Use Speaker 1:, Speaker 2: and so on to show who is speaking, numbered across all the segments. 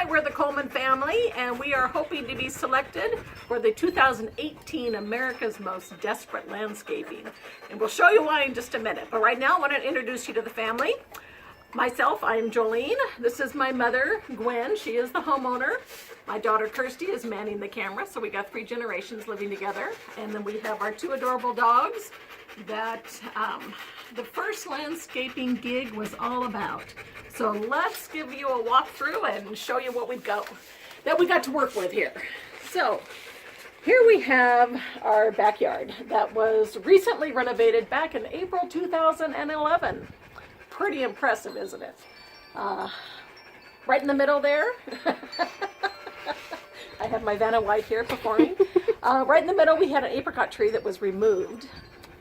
Speaker 1: Hi, we're the Colman family, and we are hoping to be selected for the 2018 America's Most Desperate Landscaping. And we'll show you why in just a minute. But right now, I want to introduce you to the family. Myself, I am Jolene. This is my mother, Gwen. She is the homeowner. My daughter, Kirsty, is manning the camera. So we got 3 generations living together. And then we have our 2 adorable dogs that the first landscaping gig was all about. So let's give you a walkthrough and show you what we got to work with here. So here we have our backyard that was recently renovated back in April 2011. Pretty impressive, isn't it? Right in the middle there, I have my Vanna White here performing. Right in the middle we had an apricot tree that was removed,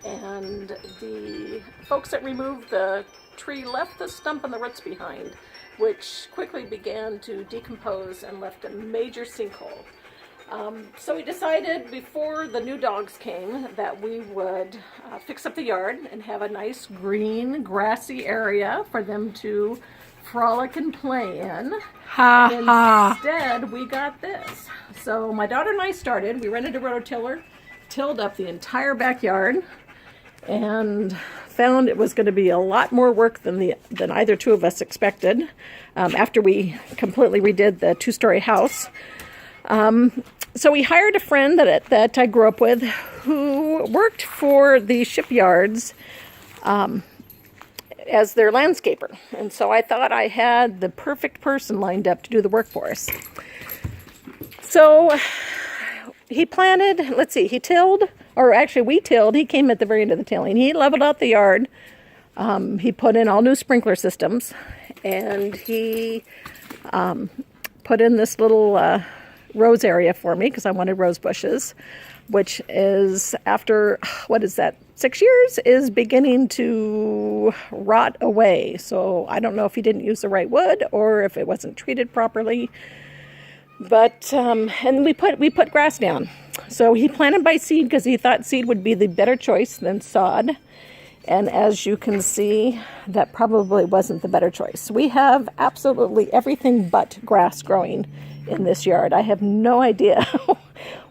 Speaker 1: and the folks that removed the tree left the stump and the roots behind, which quickly began to decompose and left a major sinkhole. So we decided before the new dogs came that we would fix up the yard and have a nice green grassy area for them to frolic and play in. Instead, we got this. So my daughter and I started. We rented a rototiller, tilled up the entire backyard, and found it was going to be a lot more work than either two of us expected after we completely redid the 2-story house. So we hired a friend that I grew up with who worked for the shipyards as their landscaper. And so I thought I had the perfect person lined up to do the work for us. So he planted, he tilled, or actually we tilled. He came at the very end of the tilling. He leveled out the yard. He put in all new sprinkler systems, and he put in this little rose area for me because I wanted rose bushes, which is after, 6 years, is beginning to rot away. So I don't know if he didn't use the right wood or if it wasn't treated properly. But and we put grass down. So he planted by seed because he thought seed would be the better choice than sod. And as you can see, that probably wasn't the better choice. We have absolutely everything but grass growing in this yard. I have no idea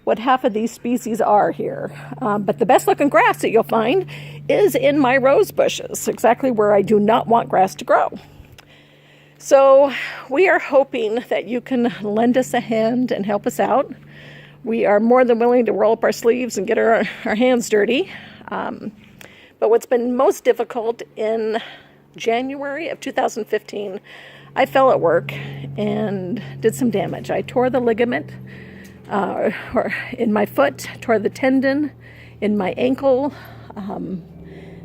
Speaker 1: what half of these species are here. But the best looking grass that you'll find is in my rose bushes, exactly where I do not want grass to grow. So we are hoping that you can lend us a hand and help us out. We are more than willing to roll up our sleeves and get our hands dirty. But what's been most difficult in January of 2015, I fell at work and did some damage. I tore the ligament in my foot, tore the tendon in my ankle.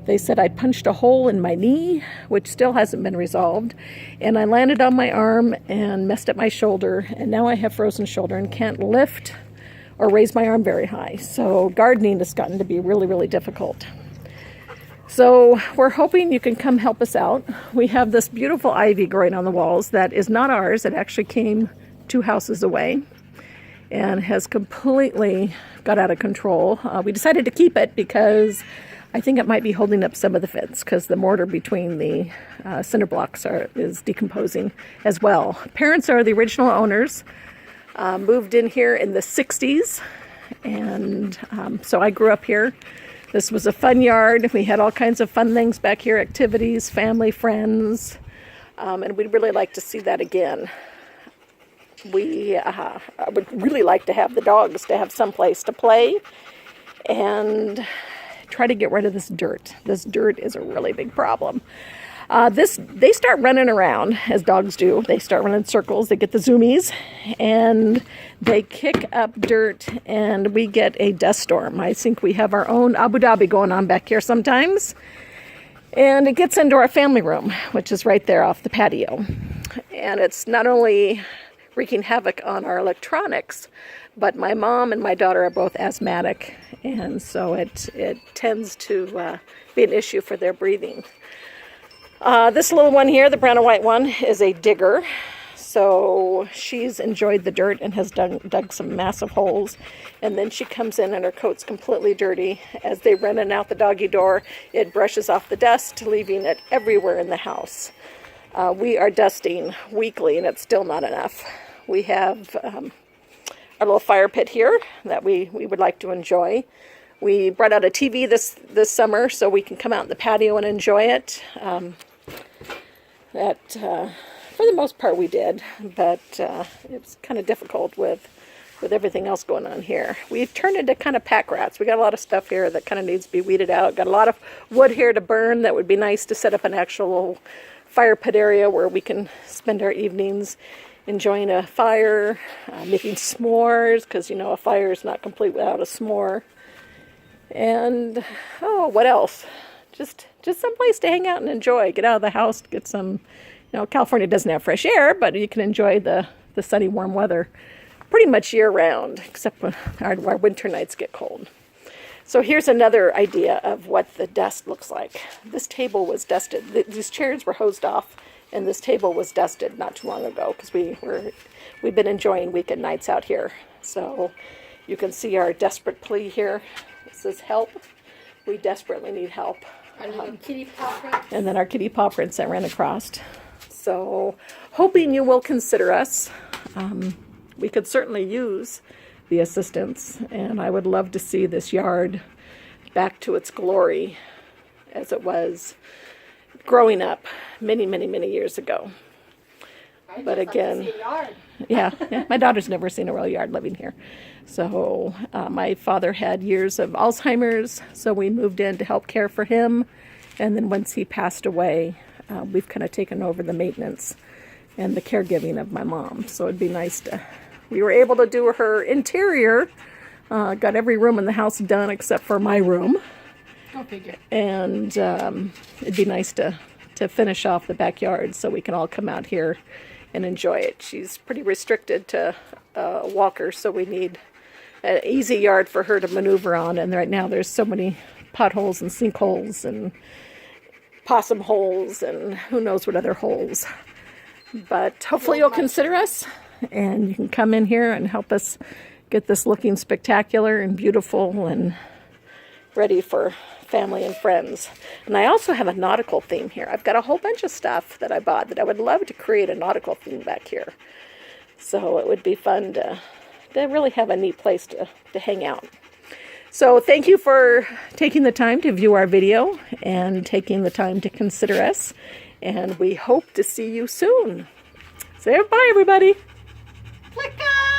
Speaker 1: They said I punched a hole in my knee, which still hasn't been resolved. And I landed on my arm and messed up my shoulder. And now I have frozen shoulder and can't lift or raise my arm very high. So gardening has gotten to be really, really difficult. So we're hoping you can come help us out. We have this beautiful ivy growing on the walls that is not ours. It actually came 2 houses away and has completely got out of control. We decided to keep it because I think it might be holding up some of the fence because the mortar between the cinder blocks is decomposing as well. Parents are the original owners, moved in here in the 60s, and so I grew up here. This was a fun yard. We had all kinds of fun things back here, activities, family, friends, and we'd really like to see that again. I would really like to have the dogs to have some place to play and try to get rid of this dirt. This dirt is a really big problem. They start running around, as dogs do. They start running in circles. They get the zoomies, and they kick up dirt, and we get a dust storm. I think we have our own Abu Dhabi going on back here sometimes. And it gets into our family room, which is right there off the patio. And it's not only wreaking havoc on our electronics, but my mom and my daughter are both asthmatic, and so it tends to be an issue for their breathing. This little one here, the brown and white one, is a digger. So she's enjoyed the dirt and has dug some massive holes. And then she comes in and her coat's completely dirty. As they run in and out the doggy door, it brushes off the dust, leaving it everywhere in the house. We are dusting weekly, and it's still not enough. We have our little fire pit here that we would like to enjoy. We brought out a TV this summer so we can come out in the patio and enjoy it. For the most part we did, but it was kind of difficult with everything else going on here. We've turned into kind of pack rats. We got a lot of stuff here that kind of needs to be weeded out. Got a lot of wood here to burn that would be nice to set up an actual fire pit area where we can spend our evenings enjoying a fire, making s'mores, because, you know, a fire is not complete without a s'more. And, oh, what else? Just some place to hang out and enjoy. Get out of the house, get some, you know, California doesn't have fresh air, but you can enjoy the sunny, warm weather pretty much year-round, except when our winter nights get cold. So here's another idea of what the dust looks like. This table was dusted. These chairs were hosed off, and this table was dusted not too long ago because we've been enjoying weekend nights out here. So you can see our desperate plea here. This is help. We desperately need help.
Speaker 2: Kitty paw prints.
Speaker 1: And then our kitty paw prints that ran across. So hoping you will consider us. We could certainly use the assistance, and I would love to see this yard back to its glory as it was growing up many, many, many years ago. But again, yeah, my daughter's never seen a real yard living here. So my father had years of Alzheimer's, so we moved in to help care for him. And then once he passed away, we've kind of taken over the maintenance and the caregiving of my mom. So it'd be nice to, we were able to do her interior, got every room in the house done except for my room.
Speaker 2: Go figure.
Speaker 1: And it'd be nice to finish off the backyard so we can all come out here and enjoy it. She's pretty restricted to a walker, so we need an easy yard for her to maneuver on. And right now there's so many potholes and sinkholes and possum holes and who knows what other holes. But hopefully you'll consider us, and you can come in here and help us get this looking spectacular and beautiful and ready for family and friends. And I also have a nautical theme here. I've got a whole bunch of stuff that I bought that I would love to create a nautical theme back here. So it would be fun to really have a neat place to hang out. So thank you for taking the time to view our video and taking the time to consider us. And we hope to see you soon. Say bye, everybody.
Speaker 2: Flicka!